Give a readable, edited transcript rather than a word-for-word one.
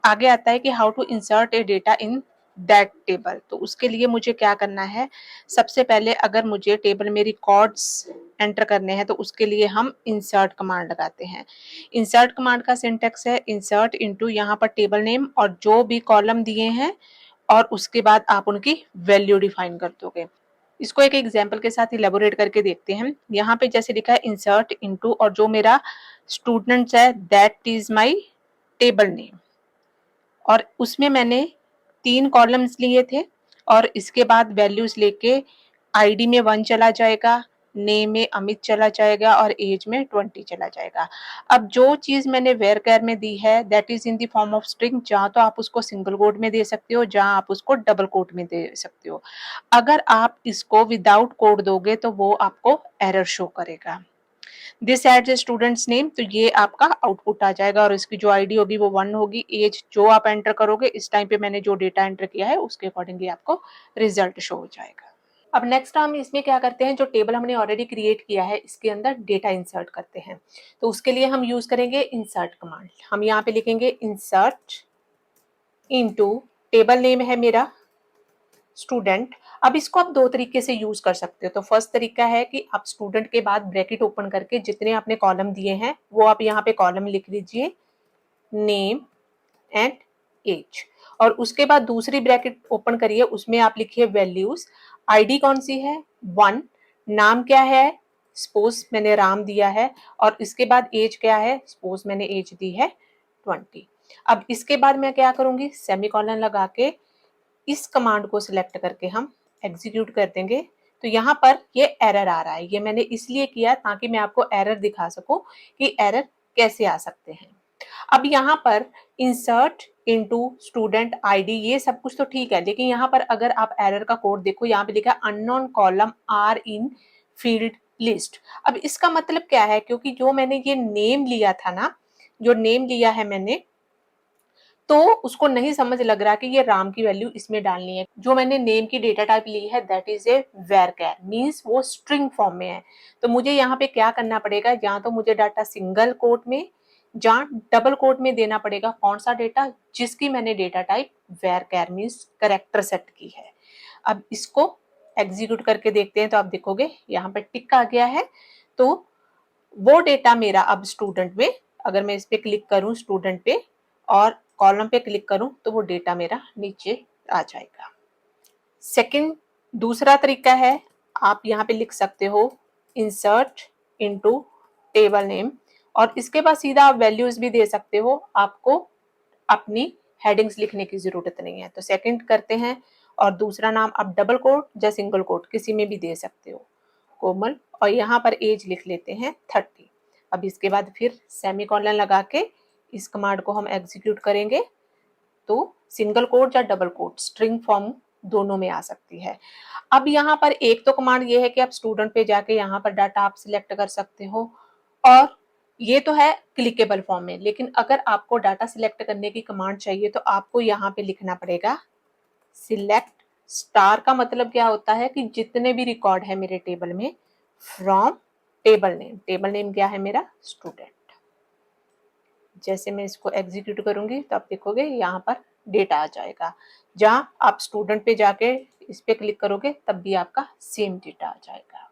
आगे आता है कि how to insert a data in that table. तो उसके लिए मुझे क्या करना है, सबसे पहले अगर मुझे टेबल में रिकॉर्ड्स एंटर करने हैं तो उसके लिए हम इंसर्ट कमांड लगाते हैं। इंसर्ट कमांड का सिंटेक्स है इंसर्ट इनटू, यहाँ पर टेबल नेम और जो भी कॉलम दिए हैं और उसके बाद आप उनकी वैल्यू डिफाइन कर दोगे। इसको एक एग्जांपल के साथ इलेबोरेट करके देखते हैं। यहाँ पे जैसे लिखा है इंसर्ट इनटू और जो मेरा स्टूडेंट्स है that is my table name, और उसमें मैंने 3 कॉलम्स लिए थे और इसके बाद वैल्यूज लेके आईडी में 1 चला जाएगा, नेम में अमित चला जाएगा और एज में 20 चला जाएगा। अब जो चीज मैंने वेयर केयर में दी है that is in the form of string, जहाँ तो आप उसको सिंगल कोट में दे सकते हो, जहाँ आप उसको डबल कोट में दे सकते हो। अगर आप इसको विदाउट कोड दोगे तो वो आपको एरर शो करेगा। दिस एड्स स्टूडेंट्स नेम, तो ये आपका आउटपुट आ जाएगा और इसकी जो आईडी होगी वो 1 होगी। एज जो आप एंटर करोगे इस टाइम पे मैंने जो डेटा एंटर किया है उसके अकॉर्डिंगली आपको रिजल्ट शो हो जाएगा। अब नेक्स्ट हम इसमें क्या करते हैं, जो टेबल हमने ऑलरेडी क्रिएट किया है इसके अंदर डेटा इंसर्ट करते हैं। तो उसके लिए हम यूज करेंगे इंसर्ट कमांड। हम यहाँ पे लिखेंगे इंसर्ट इनटू, टेबल नेम है मेरा स्टूडेंट। अब इसको आप 2 तरीके से यूज कर सकते हो। तो फर्स्ट तरीका है कि आप स्टूडेंट के बाद ब्रैकेट ओपन करके जितने आपने कॉलम दिए हैं वो आप यहाँ पे कॉलम लिख लीजिए, नेम एंड एज, और उसके बाद दूसरी ब्रैकेट ओपन करिए, उसमें आप लिखिए वैल्यूज। आईडी कौन सी है 1, नाम क्या है सपोज मैंने राम दिया है, और इसके बाद एज क्या है सपोज मैंने एज दी है 20। अब इसके बाद मैं क्या करूंगी, सेमीकोलन लगा के इस कमांड को सिलेक्ट करके हम एग्जीक्यूट कर देंगे। तो यहाँ पर ये एरर आ रहा है, ये मैंने इसलिए किया ताकि मैं आपको एरर दिखा सकूं कि एरर कैसे आ सकते हैं। अब यहाँ पर इंसर्ट इनटू स्टूडेंट आईडी ये सब कुछ तो ठीक है, लेकिन यहाँ पर अगर आप एरर का कोड देखो, यहाँ पे लिखा है unknown column are in field list. अब इसका मतलब क्या है, क्योंकि जो मैंने ये नेम लिया था ना, जो नेम लिया है मैंने, तो उसको नहीं समझ लग रहा कि ये राम की वैल्यू इसमें डालनी है। जो मैंने नेम की डेटा टाइप ली है दैट इज ए वेरकैर, मींस वो स्ट्रिंग फॉर्म में है। तो मुझे यहाँ पे क्या करना पड़ेगा, जहाँ तो मुझे डाटा सिंगल कोट में, जहाँ डबल कोट में देना पड़ेगा कौन सा डेटा, जिसकी मैंने data type varchar means character set की है। अब इसको एग्जीक्यूट करके देखते हैं तो आप देखोगे यहाँ पे टिक आ गया है। तो वो डेटा मेरा अब स्टूडेंट में, अगर मैं इस पे क्लिक करूं स्टूडेंट पे और कॉलम पे क्लिक करूं तो वो डेटा मेरा नीचे आ जाएगा। सेकंड दूसरा तरीका है, आप यहाँ पे लिख सकते हो इंसर्ट इनटू टेबल नेम, और इसके बाद सीधा आप वैल्यूज भी दे सकते हो, आपको अपनी हेडिंग्स लिखने की जरूरत नहीं है। तो सेकंड करते हैं और दूसरा नाम आप डबल कोट या सिंगल कोट किसी में भी दे सकते हो, कोमल, और यहाँ पर एज लिख लेते हैं 30। अब इसके बाद फिर सेमीकोलन लगा के इस कमांड को हम एग्जीक्यूट करेंगे तो सिंगल कोट या डबल कोट स्ट्रिंग फॉर्म दोनों में आ सकती है। अब यहाँ पर एक तो कमांड ये है कि आप स्टूडेंट पे जाके यहाँ पर डाटा आप सिलेक्ट कर सकते हो, और ये तो है क्लिकेबल फॉर्म में, लेकिन अगर आपको डाटा सिलेक्ट करने की कमांड चाहिए तो आपको यहाँ पे लिखना पड़ेगा सिलेक्ट स्टार। का मतलब क्या होता है कि जितने भी रिकॉर्ड है मेरे टेबल में from table name, table name क्या है मेरा स्टूडेंट। जैसे मैं इसको एग्जीक्यूट करूंगी तो आप देखोगे यहाँ पर डेटा आ जाएगा, जहां आप स्टूडेंट पे जाके इस पे क्लिक करोगे तब भी आपका सेम डेटा आ जाएगा।